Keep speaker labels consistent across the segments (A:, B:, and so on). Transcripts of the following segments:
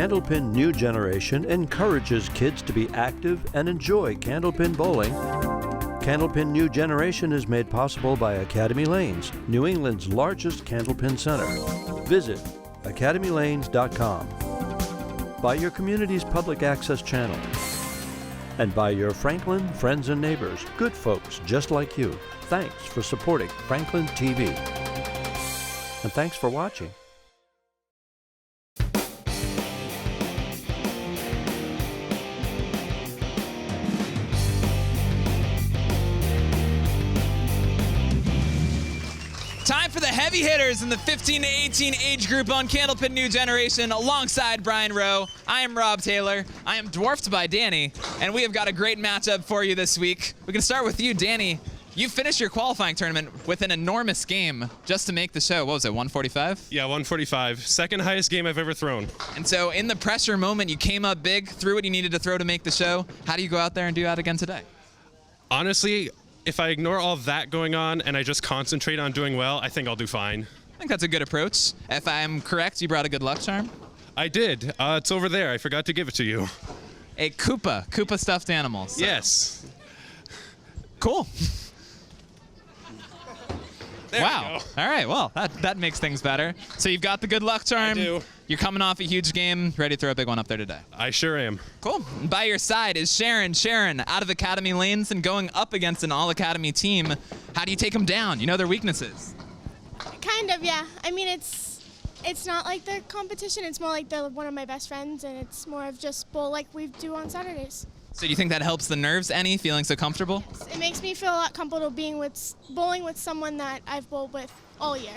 A: Candlepin New Generation encourages kids to be active and enjoy candlepin bowling. Candlepin New Generation is made possible by Academy Lanes, New England's largest candlepin center. Visit academylanes.com. By your community's public access channel. And by your Franklin friends and neighbors, good folks just like you. Thanks for supporting Franklin TV. And thanks for watching.
B: Time for the heavy hitters in the 15 to 18 age group on Candlepin New Generation alongside Brian Rowe. I am Rob Taylor. I am dwarfed by Danny, and we have got a great matchup for you this week. We can start with you, Danny. You finished your qualifying tournament with an enormous game just to make the show. What was it, 145?
C: Yeah, 145. Second highest game I've ever thrown.
B: And so in the pressure moment, you came up big, threw what you needed to throw to make the show. How do you go out there and do that again today?
C: Honestly, if I ignore all that going on and I just concentrate on doing well, I think I'll do fine.
B: I think that's a good approach. If I'm correct, you brought a good luck charm?
C: I did. It's over there. I forgot to give it to you.
B: A Koopa stuffed animal. So.
C: Yes.
B: Cool.
C: There
B: wow. All right, well, that makes things better. So you've got the good luck charm.
C: I do.
B: You're coming off a huge game, ready to throw a big one up there today.
C: I sure am.
B: Cool. And by your side is Sharyn. Sharyn, out of Academy Lanes and going up against an all-Academy team. How do you take them down? You know their weaknesses.
D: Kind of, yeah. I mean, it's not like the competition. It's more like they're one of my best friends, and it's more of just bowl like we do on Saturdays.
B: So do you think that helps the nerves any, feeling so comfortable?
D: It makes me feel a lot comfortable bowling with someone that I've bowled with all year.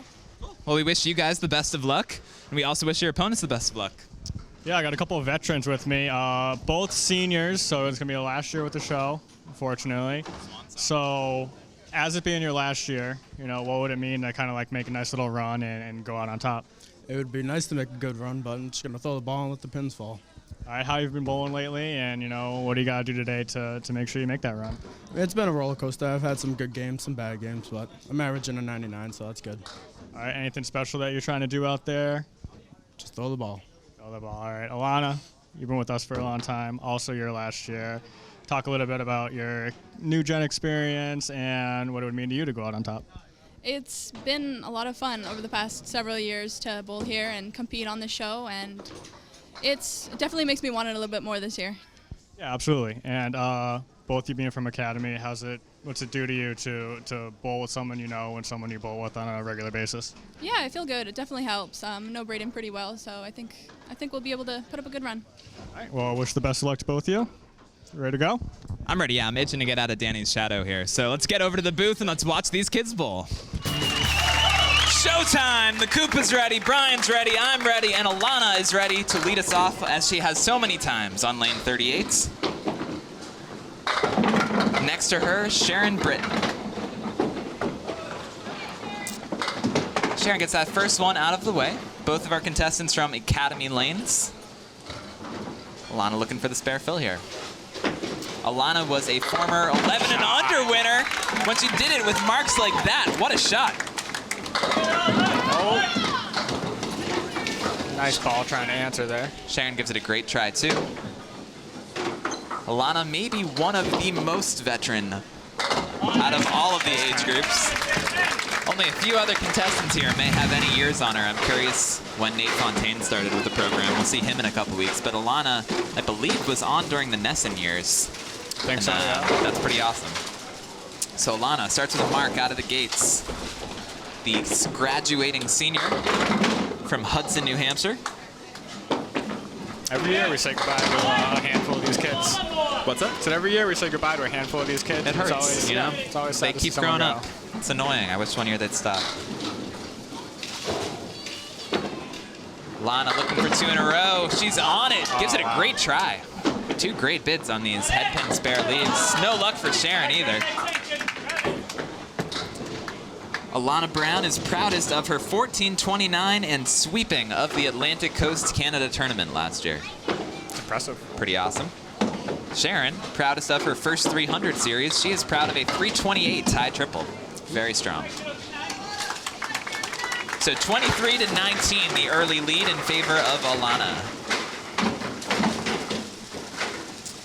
B: Well, we wish you guys the best of luck, and we also wish your opponents the best of luck.
E: Yeah, I got a couple of veterans with me, both seniors, so it's going to be a last year with the show, unfortunately. So as it being your last year, you know, what would it mean to kind of like make a nice little run and go out on top?
F: It would be nice to make a good run, but I'm just going to throw the ball and let the pins fall.
E: All right, how you've been bowling lately, and you know, what do you got to do today to make sure you make that run?
F: It's been a roller coaster. I've had some good games, some bad games, but I'm averaging a 99, so that's good.
E: All right, anything special that you're trying to do out there?
F: Just throw the ball.
E: Throw the ball. All right, Alana, you've been with us for a long time, also your last year. Talk a little bit about your new gen experience and what it would mean to you to go out on top.
G: It's been a lot of fun over the past several years to bowl here and compete on the show, and it definitely makes me want it a little bit more this year.
E: Yeah, absolutely. And both you being from Academy, what's it do to you to bowl with someone you know and someone you bowl with on a regular basis?
G: Yeah, I feel good. It definitely helps. I know Brayden pretty well, so I think we'll be able to put up a good run.
E: All right. Well, I wish the best of luck to both of you. Ready to go?
B: I'm ready. Yeah, I'm itching to get out of Danny's shadow here. So let's get over to the booth and let's watch these kids bowl. Showtime! The Koopa's ready, Brian's ready, I'm ready, and Alana is ready to lead us off as she has so many times on lane 38. Next to her, Sharyn Britton. Sharyn gets that first one out of the way. Both of our contestants from Academy Lanes. Alana looking for the spare fill here. Alana was a former 11 and under winner when she did it with marks like that. What a shot.
H: Oh. Nice ball trying to answer there.
B: Sharyn gives it a great try, too. Alana may be one of the most veteran out of all of the age groups. Only a few other contestants here may have any years on her. I'm curious when Nate Fontaine started with the program. We'll see him in a couple weeks. But Alana, I believe, was on during the Nesson years.
H: Think so, yeah.
B: That's pretty awesome. So Alana starts with a mark out of the gates. The graduating senior from Hudson, New Hampshire.
H: Every year we say goodbye to a handful of these kids.
B: What's up?
H: So every year we say goodbye to a handful of these kids.
B: It hurts,
H: always,
B: you know?
H: It's always
B: they
H: sad to see
B: keep
H: someone
B: growing
H: go.
B: up. It's annoying. I wish one year they'd stop. Lana looking for two in a row. She's on it. Gives it a great try. Two great bids on these headpin spare leads. No luck for Sharyn either. Alana Brown is proudest of her 14-29 and sweeping of the Atlantic Coast Canada tournament last year.
H: It's impressive.
B: Pretty awesome. Sharyn, proudest of her first 300 series. She is proud of a 328 tie triple. Very strong. So 23-19, the early lead in favor of Alana.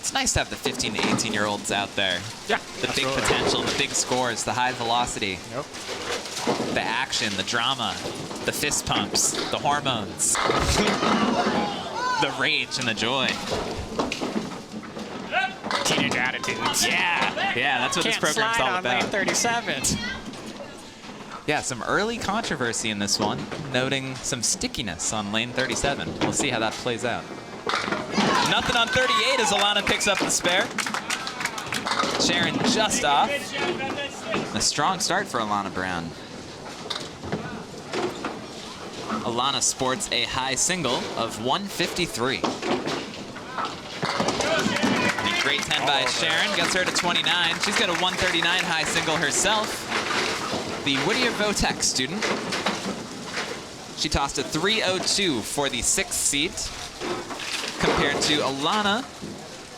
B: It's nice to have the 15 to 18-year-olds out there.
H: Yeah,
B: The big
H: absolutely.
B: potential, the big scores, the high velocity,
H: Yep.
B: the action, the drama, the fist pumps, the hormones, the rage and the joy.
H: Teenage attitudes.
B: Yeah, that's what this program's all
H: on lane
B: about.
H: 37.
B: Yeah, some early controversy in this one, noting some stickiness on lane 37. We'll see how that plays out. Nothing on 38 as Alana picks up the spare. Sharyn just off. A strong start for Alana Brown. Alana sports a high single of 153. A great 10 by Sharyn gets her to 29. She's got a 139 high single herself. The Whittier Votech student. She tossed a 302 for the 6th seat, compared to Alana,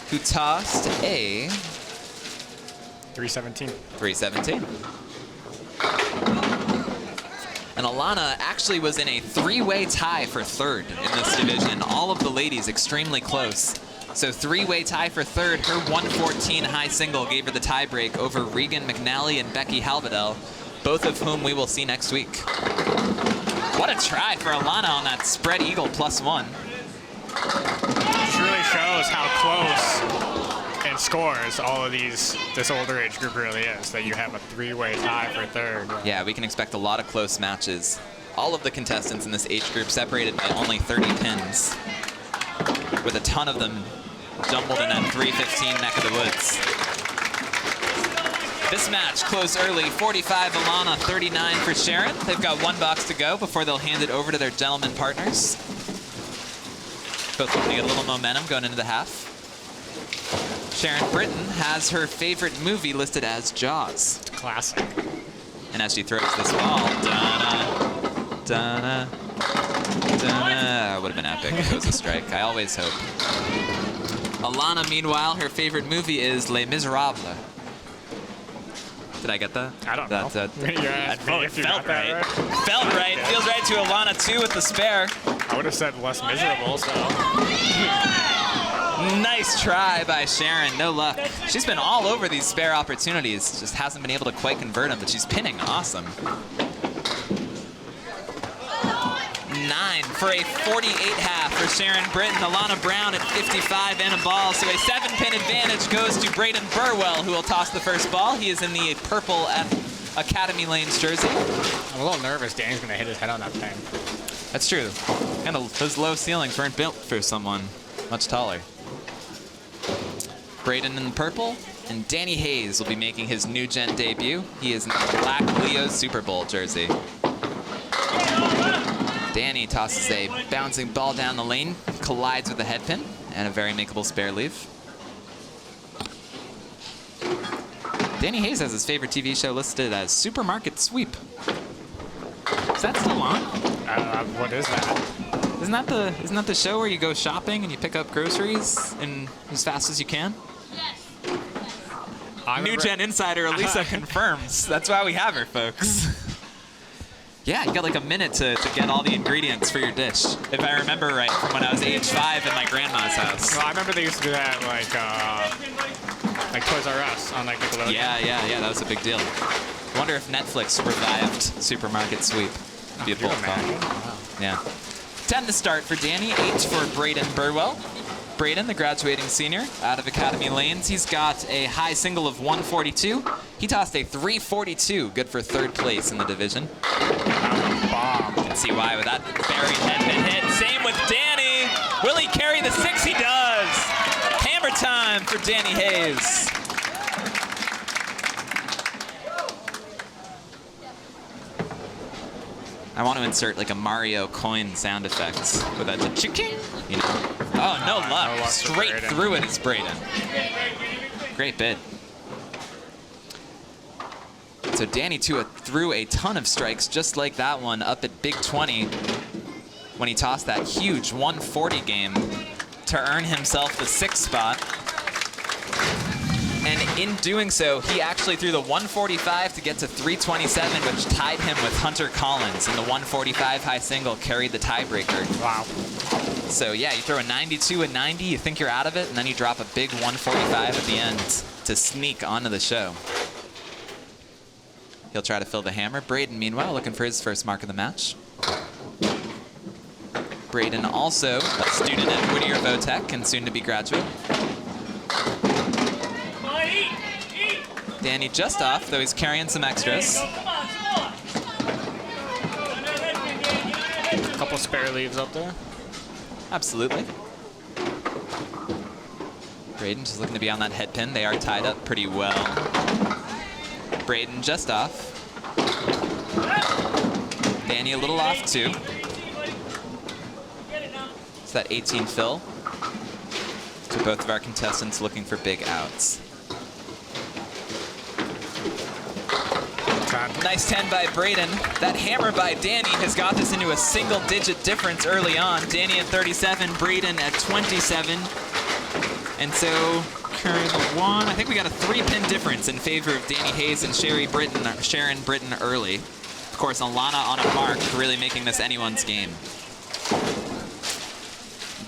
B: who tossed a
H: 317.
B: 317. And Alana actually was in a 3-way tie for 3rd in this division. All of the ladies extremely close. So 3-way tie for 3rd. Her 114 high single gave her the tiebreak over Regan McNally and Becky Halvedel, both of whom we will see next week. What a try for Alana on that spread eagle +1.
H: This really shows how close in scores all of this older age group really is, that you have a 3-way tie for 3rd.
B: Yeah, we can expect a lot of close matches. All of the contestants in this age group separated by only 30 pins, with a ton of them jumbled in that 315 neck of the woods. This match close early, 45 Alana, 39 for Sharyn. They've got 1 box to go before they'll hand it over to their gentleman partners. Both looking to get a little momentum going into the half. Sharyn Britton has her favorite movie listed as Jaws.
H: Classic.
B: And as she throws this ball, da-na, da-na, da-na. Would have been epic if it was a strike. I always hope. Alana, meanwhile, her favorite movie is Les Miserables. Did I get that?
H: I don't know. You're asking me if you got that right.
B: Felt right. Feels right to Alana, too, with the spare.
H: I would have said less miserable, so.
B: Nice try by Sharyn. No luck. She's been all over these spare opportunities. Just hasn't been able to quite convert them, but she's pinning. Awesome. 9 for a 48 half for Sharyn Britton. Alana Brown at 55 and a ball. So a 7-pin advantage goes to Brayden Burwell, who will toss the first ball. He is in the purple Academy Lanes jersey.
H: I'm a little nervous Danny's going to hit his head on that pin.
B: That's true. And those low ceilings weren't built for someone much taller. Brayden in the purple, and Danny Hayes will be making his new gen debut. He is in the black Leo Super Bowl jersey. Danny tosses a bouncing ball down the lane, collides with the head pin, and a very makeable spare leave. Danny Hayes has his favorite TV show listed as Supermarket Sweep. Is that still on?
H: What is that?
B: Isn't that the show where you go shopping and you pick up groceries and as fast as you can? New Gen Insider Elisa confirms. That's why we have her, folks. Yeah, you got like a minute to get all the ingredients for your dish. If I remember right from when I was age 5 at my grandma's house.
H: Well, I remember they used to do that like Toys R Us on like Nickelodeon.
B: Yeah, that was a big deal. I wonder if Netflix revived Supermarket Sweep. Be a bold call.
H: Wow.
B: Yeah. 10 to start for Danny, 8 for Brayden Burwell. Brayden, the graduating senior, out of Academy Lanes. He's got a high single of 142. He tossed a 342, good for 3rd place in the division.
H: Bomb.
B: You can see why with that buried head pin hit. Same with Danny. Will he carry the 6? He does. Hammer time for Danny Hayes. I want to insert like a Mario coin sound effect with that chicken, you know. Oh, no luck. Straight through it is Brayden. Great bid. So Danny threw a ton of strikes just like that one up at Big 20 when he tossed that huge 140 game to earn himself the 6th spot. And in doing so, he actually threw the 145 to get to 327, which tied him with Hunter Collins. And the 145 high single carried the tiebreaker.
H: Wow.
B: So yeah, you throw a 92, a 90, you think you're out of it, and then you drop a big 145 at the end to sneak onto the show. He'll try to fill the hammer. Brayden, meanwhile, looking for his first mark of the match. Brayden, also a student at Whittier Votech and soon to be graduate. Danny just off, though he's carrying some extras.
H: A couple spare leaves up there.
B: Absolutely. Brayden just looking to be on that head pin. They are tied up pretty well. Brayden just off. Danny a little off too. It's that 18 fill. So both of our contestants looking for big outs. Nice 10 by Brayden. That hammer by Danny has got this into a single-digit difference early on. Danny at 37, Brayden at 27. And so, I think we got a 3-pin difference in favor of Danny Hayes and Sharyn Britton early. Of course, Alana on a mark, really making this anyone's game.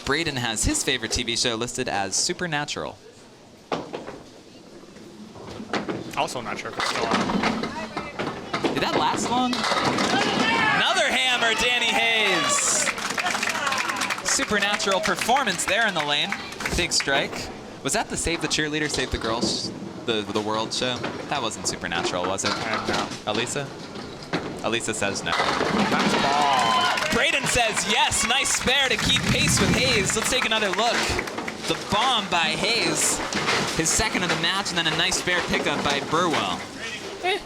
B: Brayden has his favorite TV show listed as Supernatural.
H: Also not sure if it's still on.
B: Did that last long? Another hammer, Danny Hayes. Supernatural performance there in the lane. Big strike. Was that the Save the Cheerleader, Save the Girls, the World show? That wasn't Supernatural, was it?
H: No.
B: Alisa? Alisa says no.
H: Nice ball.
B: Brayden says yes. Nice spare to keep pace with Hayes. Let's take another look. The bomb by Hayes. His second of the match, and then a nice spare pickup by Burwell.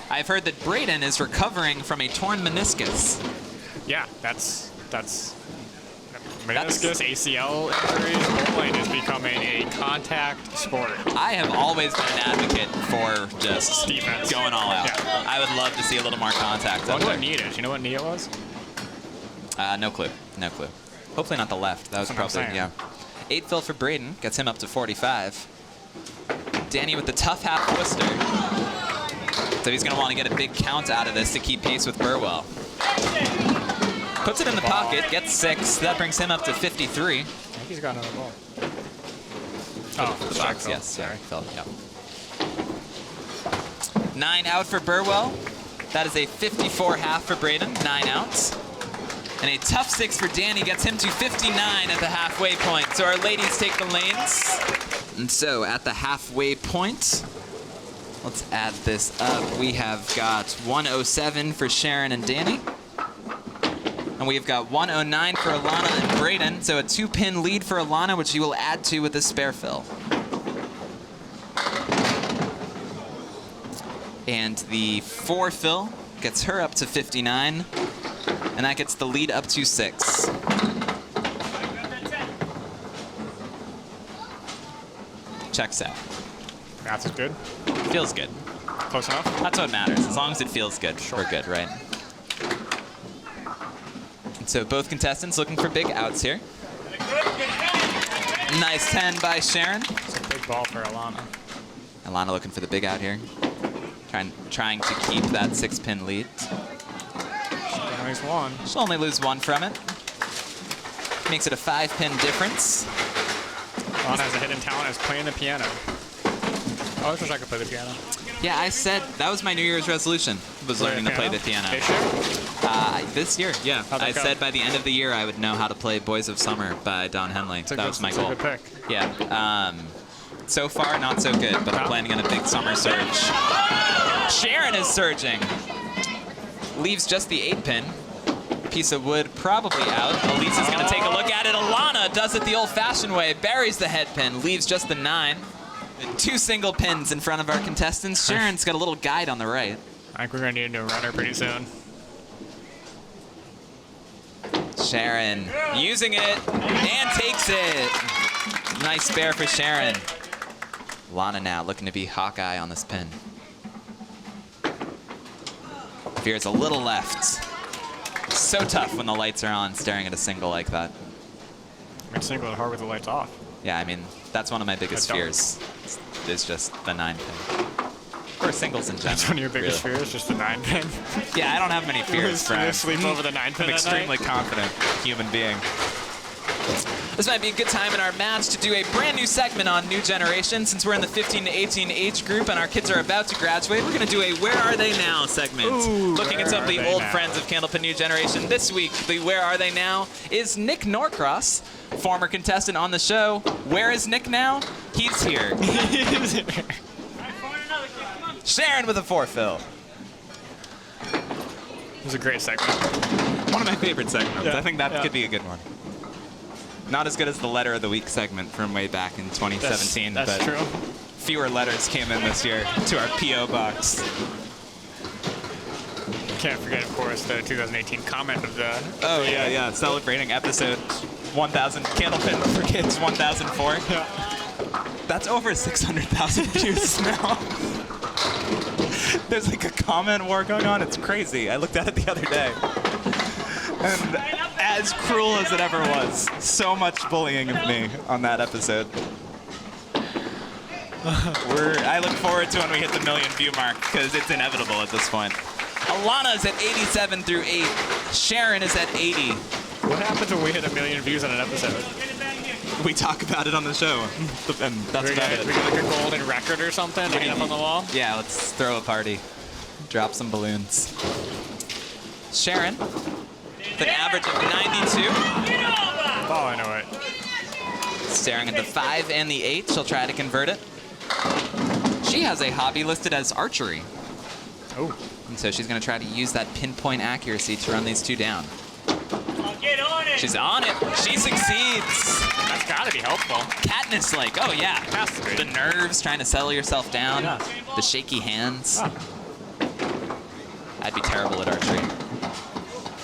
B: I've heard that Brayden is recovering from a torn meniscus.
H: Yeah, that's meniscus, ACL injuries. Bowling is becoming a contact sport.
B: I have always been an advocate for just
H: Defense.
B: going all out.
H: Yeah.
B: I would love to see a little more contact
H: I
B: up
H: wonder
B: there.
H: what knee it is. You know what knee it was?
B: No clue. No clue. Hopefully not the left. That was
H: That's what I'm
B: probably,
H: saying.
B: yeah. 8 fill for Brayden. Gets him up to 45. Danny with the tough half twister. So he's going to want to get a big count out of this to keep pace with Burwell. Puts it in the pocket, gets 6. That brings him up to 53.
H: I think he's got another ball.
B: Oh, the box, yes. Sorry, fell, yeah. 9 out for Burwell. That is a 54 half for Brayden, 9 outs. And a tough 6 for Danny gets him to 59 at the halfway point. So our ladies take the lanes. And so at the halfway point, let's add this up. We have got 107 for Sharyn and Danny. And we've got 109 for Alana and Brayden. So a 2-pin lead for Alana, which she will add to with this spare fill. And the 4 fill gets her up to 59. And that gets the lead up to 6. Checks out.
H: Math is good.
B: Feels good.
H: Close enough.
B: That's what matters. As long as it feels good, we're good, right? And so both contestants looking for big outs here. Nice 10 by Sharyn.
H: It's a big ball for Alana.
B: Alana looking for the big out here. Trying to keep that 6-pin lead.
H: Nice one.
B: She'll only lose 1 from it. Makes it a 5-pin difference.
H: Alana has a hidden talent as playing the piano. I always wish I could play the piano.
B: Yeah, I said that was my New Year's resolution, was learning to play the piano.
H: This year?
B: This year, yeah.
H: How'd that
B: I
H: go?
B: said by the end of the year I would know how to play Boys of Summer by Don Henley. That was my goal.
H: It's a good pick.
B: Yeah. So far, not so good, but I'm planning on a big summer surge. Sharyn is surging. Leaves just the 8-pin. Piece of wood probably out. Elisa's going to take a look at it. Alana does it the old-fashioned way. Buries the head pin. Leaves just the 9. 2 single pins in front of our contestants. Sharyn's got a little guide on the right.
H: I think we're going to need a new runner pretty soon.
B: Sharyn using it and takes it. Nice spare for Sharyn. Alana now looking to be Hawkeye on this pin. Veers a little left. So tough when the lights are on, staring at a single like that.
H: I mean, single it hard with the lights off.
B: Yeah, I mean, That's one of my biggest fears. Is just the 9-pin. Or singles in general.
H: That's one of your biggest fears, just the 9-pin.
B: Yeah, I don't have many fears, Brian.
H: Sleep over the 9-pin.
B: I'm extremely confident human being. This might be a good time in our match to do a brand new segment on New Generation. Since we're in the 15 to 18 age group and our kids are about to graduate, we're going to do a Where Are They Now segment. Looking at some of the old friends of Candlepin New Generation. This week, the Where Are They Now is Nick Norcross, former contestant on the show. Where is Nick now? He's here. Sharyn with a 4-fill.
H: It was a great segment.
B: One of my favorite segments.
H: Yeah.
B: I think that could be a good one. Not as good as the Letter of the Week segment from way back in 2017.
H: That's
B: but
H: true.
B: Fewer letters came in this year to our P.O. box.
H: Can't forget, of course, the 2018 comment of the...
B: Oh, yeah. Celebrating episode 1000, Candlepin for Kids 1004.
H: Yeah.
B: That's over 600,000 views now. There's like a comment war going on. It's crazy. I looked at it the other day. And as cruel as it ever was, so much bullying of me on that episode. I look forward to when we hit the 1 million view mark, because it's inevitable at this point. Alana is at 87 through 8. Sharyn is at 80.
H: What happens when we hit 1 million views on an episode?
B: We talk about it on the show, and that's about it.
H: We get like a golden record or something hanging up on the wall?
B: Yeah, let's throw a party. Drop some balloons. Sharyn, with an average of 92.
H: Oh, I know it.
B: Staring at the 5 and the 8, she'll try to convert it. She has a hobby listed as archery.
H: Oh.
B: And so she's going to try to use that pinpoint accuracy to run these two down.
I: Get on it.
B: She's on it. She succeeds.
H: That's got to be helpful.
B: Katniss-like. Oh, yeah.
H: Has to be.
B: The nerves, trying to settle yourself down.
H: Yeah.
B: The shaky hands. I'd be terrible at archery.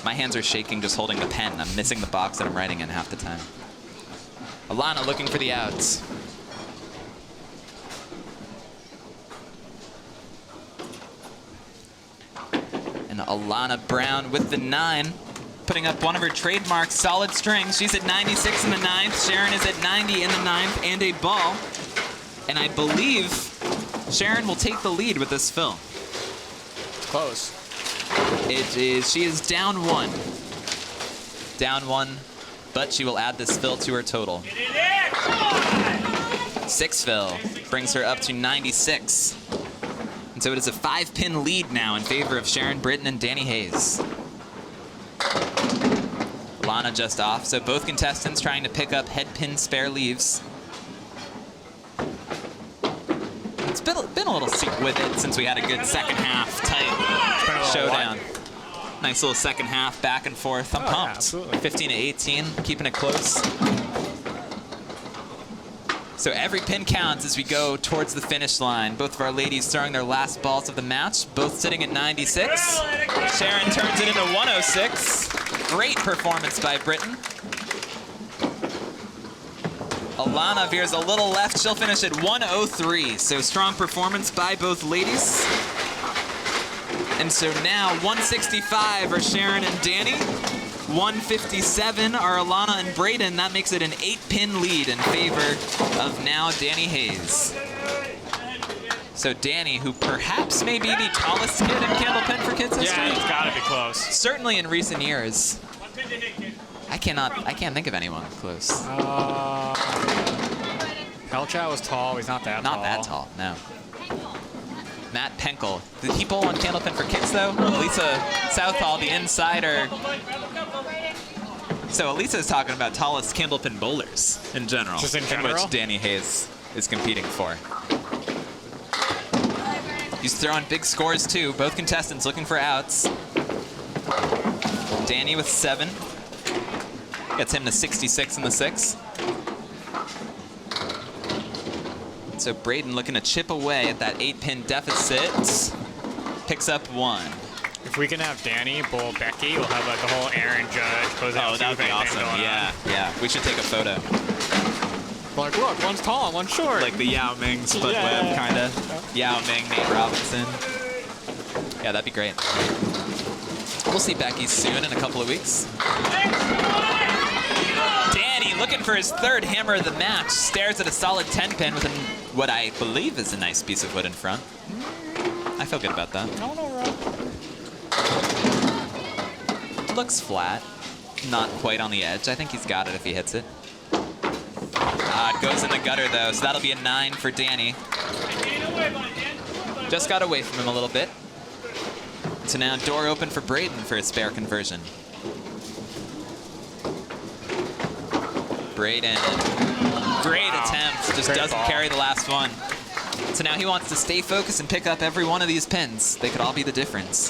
B: My hands are shaking just holding the pen. I'm missing the box that I'm writing in half the time. Alana looking for the outs. And Alana Brown with the 9, putting up one of her trademark solid strings. She's at 96 in the 9th. Sharyn is at 90 in the 9th and a ball. And I believe Sharyn will take the lead with this fill.
H: It's close.
B: She is down 1. Down 1, but she will add this fill to her total. 6 fill brings her up to 96. And so it is a 5-pin lead now in favor of Sharyn, Britton, and Danny Hayes. Alana just off, so both contestants trying to pick up head pin spare leaves. It's been a little seat with it since we had a good second half tight showdown. Nice little second half back and forth. I'm pumped.
H: Yeah, absolutely.
B: 15 to 18, keeping it close. So every pin counts as we go towards the finish line. Both of our ladies throwing their last balls of the match, both sitting at 96. Sharyn turns it into 106. Great performance by Britton. Alana veers a little left. She'll finish at 103. So strong performance by both ladies. And so now 165 are Sharyn and Danny. 157 are Alana and Brayden. That makes it an 8-pin lead in favor of now Danny Hayes. So Danny, who perhaps may be the tallest kid in Candlepin for Kids history.
H: Yeah, it's got to be close.
B: Certainly in recent years. I can't think of anyone close.
H: Pelchow was tall. He's not that tall.
B: Not that tall, no. Matt Penkel. Did he bowl on Candlepin for Kids, though? Elisa Southall, the insider. So Elisa is talking about tallest Candlepin bowlers in general.
H: Just in general?
B: Which Danny Hayes is competing for. He's throwing big scores, too. Both contestants looking for outs. Danny with 7. Gets him to 66 in the 6. So Brayden looking to chip away at that 8-pin deficit. Picks up 1.
H: If we can have Danny bowl Becky, we'll have like the whole Aaron Judge.
B: Oh, that would be awesome. Yeah. We should take a photo.
H: Like, look, one's tall and one's short.
B: Like the Yao Ming split web, kind of. Yao Ming, Nate Robinson. Yeah, that'd be great. We'll see Becky soon in a couple of weeks. Danny looking looking for his third hammer of the match. Stares at a solid 10-pin with what I believe is a nice piece of wood in front. I feel good about that. Looks flat. Not quite on the edge. I think he's got it if he hits it. It goes in the gutter, though, so that'll be a 9 for Danny. Just got away from him a little bit. So now door open for Brayden for a spare conversion. Brayden, great attempt, just
H: Great
B: doesn't
H: ball.
B: carry the last one. So now he wants to stay focused and pick up every one of these pins. They could all be the difference.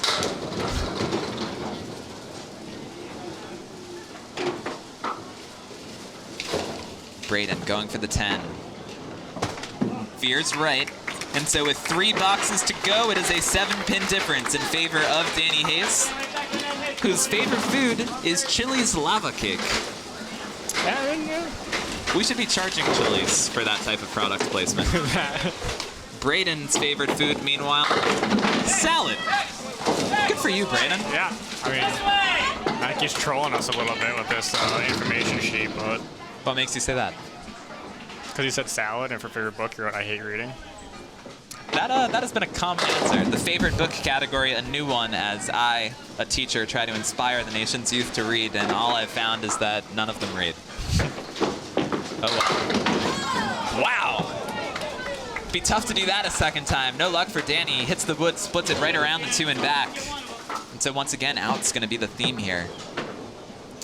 B: Brayden going for the 10. Veers right. And so with 3 boxes to go, it is a 7-pin difference in favor of Danny Hayes, whose favorite food is Chili's lava cake. We should be charging Chili's for that type of product placement. Brayden's favorite food, meanwhile, salad. Good for you, Brayden.
H: Yeah, I mean, I think he's trolling us a little bit with this information sheet, but...
B: What makes you say that?
H: Because he said salad, and for favorite book, you're what I hate reading.
B: That has been a common answer. The favorite book category, a new one, as I, a teacher, try to inspire the nation's youth to read, and all I've found is that none of them read. Oh, wow. Be tough to do that a second time. No luck for Danny. He hits the wood, splits it right around the 2 and back. And so once again, out's going to be the theme here.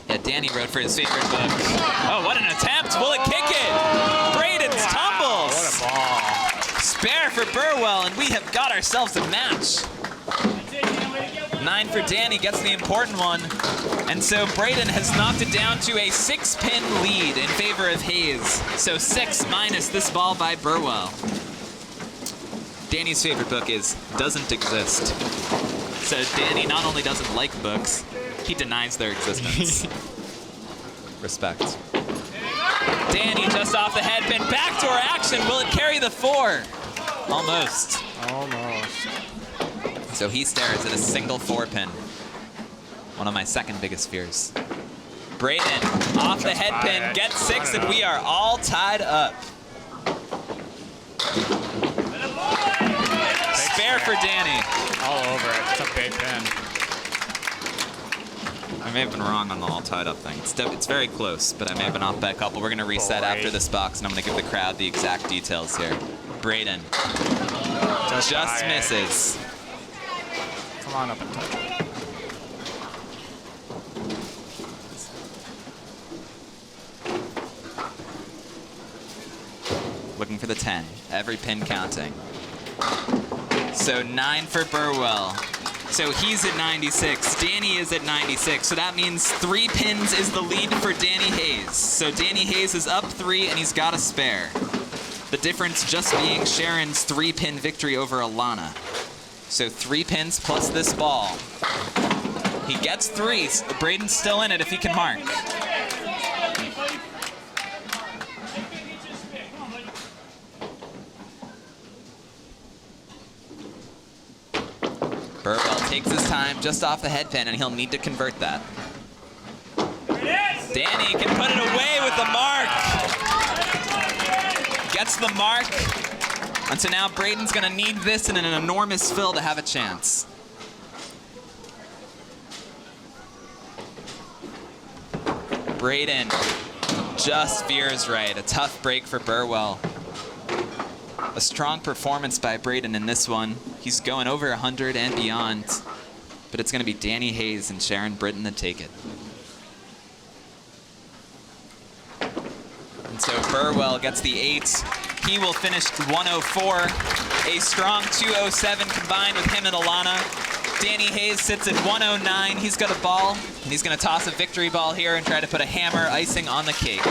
B: Yeah, Danny wrote for his favorite book. Oh, what an attempt. Will it kick it? Brayden's tumbles.
H: What a ball.
B: Spare for Burwell, and we have got ourselves a match. 9 for Danny, gets the important one. And so Brayden has knocked it down to a 6-pin lead in favor of Hayes. So 6 minus this ball by Burwell. Danny's favorite book is Doesn't Exist. So Danny not only doesn't like books, he denies their existence. Respect. Danny just off the head pin. Backdoor action. Will it carry the 4? Almost.
H: Almost.
B: So he stares at a single 4-pin. One of my second biggest fears. Brayden off the head pin, gets 6, and we are all tied up. Spare for Danny.
H: All over it. It's a big pin.
B: I may have been wrong on the all tied up thing. It's very close, but I may have been off by a couple. We're going to reset after this box, and I'm going to give the crowd the exact details here. Brayden just misses.
H: Come on up and touch it.
B: Looking for the 10. Every pin counting. So 9 for Burwell. So he's at 96. Danny is at 96. So that means 3 pins is the lead for Danny Hayes. So Danny Hayes is up 3, and he's got a spare. The difference just being Sharyn's 3-pin victory over Alana. So 3 pins plus this ball. He gets 3. Brayden's still in it if he can mark. Burwell takes his time just off the head pin, and he'll need to convert that. Danny can put it away with the mark. Gets the mark. And so now Brayden's going to need this in an enormous fill to have a chance. Brayden just veers right. A tough break for Burwell. A strong performance by Brayden in this one. He's going over 100 and beyond. But it's going to be Danny Hayes and Sharyn Britton that take it. And so Burwell gets the 8. He will finish 104. A strong 207 combined with him and Alana. Danny Hayes sits at 109. He's got a ball, and he's going to toss a victory ball here and try to put a hammer icing on the cake.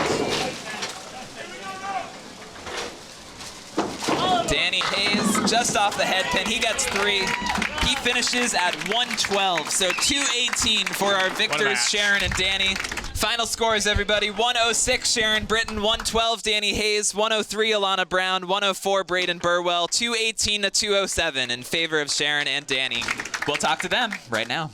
B: Danny Hayes just off the head pin. He gets 3. He finishes at 112. So 218 for our victors, Sharyn and Danny. Final scores, everybody. 106, Sharyn Britton. 112, Danny Hayes. 103, Alana Brown. 104, Brayden Burwell. 218 to 207 in favor of Sharyn and Danny. We'll talk to them right now.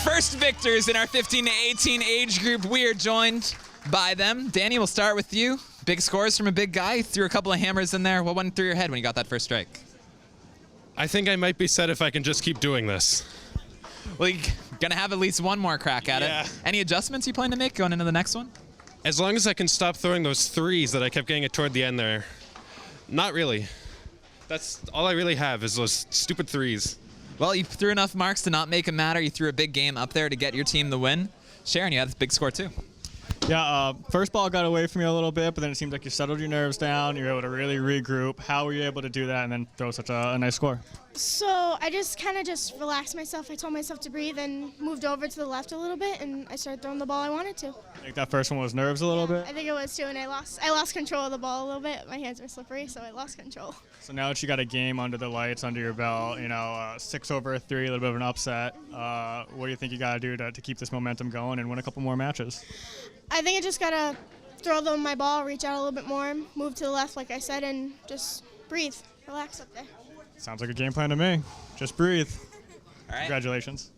B: First victors in our 15 to 18 age group. We are joined by them. Danny, we'll start with you. Big scores from a big guy. You threw a couple of hammers in there. What went through your head when you got that first strike?
C: I think I might be set if I can just keep doing this.
B: Well, you're going to have at least one more crack at it. Any adjustments you plan to make going into the next one?
C: As long as I can stop throwing those threes that I kept getting toward the end there. Not really. That's all I really have is those stupid threes.
B: Well, you threw enough marks to not make it matter. You threw a big game up there to get your team the win. Sharyn, you had a big score too.
E: Yeah, first ball got away from you a little bit, but then it seemed like you settled your nerves down. You were able to really regroup. How were you able to do that and then throw such a nice score?
D: So I just kind of relaxed myself. I told myself to breathe and moved over to the left a little bit, and I started throwing the ball I wanted to.
E: I think that first one was nerves a little bit.
D: I think it was too, and I lost control of the ball a little bit. My hands were slippery, so I lost control.
E: So now that you got a game under the lights, under your belt, 6 over 3, a little bit of an upset. What do you think you got to do to keep this momentum going and win a couple more matches?
D: I think I just got to throw my ball, reach out a little bit more, move to the left, like I said, and just breathe, relax up there.
E: Sounds like a game plan to me. Just breathe.
B: All right.
E: Congratulations.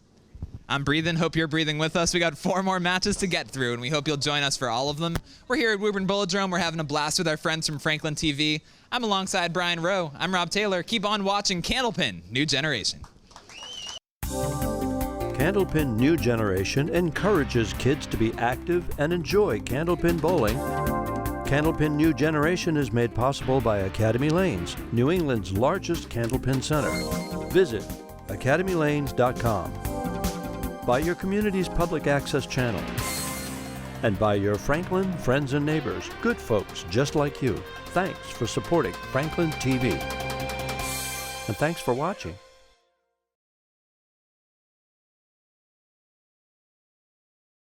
B: I'm breathing. Hope you're breathing with us. We got 4 more matches to get through, and we hope you'll join us for all of them. We're here at Woburn Bowladrome. We're having a blast with our friends from FranklinTV. I'm alongside Brian Rowe. I'm Rob Taylor. Keep on watching Candlepin, New Generation.
A: Candlepin New Generation encourages kids to be active and enjoy candlepin bowling. Candlepin New Generation is made possible by Academy Lanes, New England's largest candlepin center. Visit academylanes.com. By your community's public access channel. And by your Franklin friends and neighbors, good folks just like you. Thanks for supporting Franklin TV. And thanks for watching.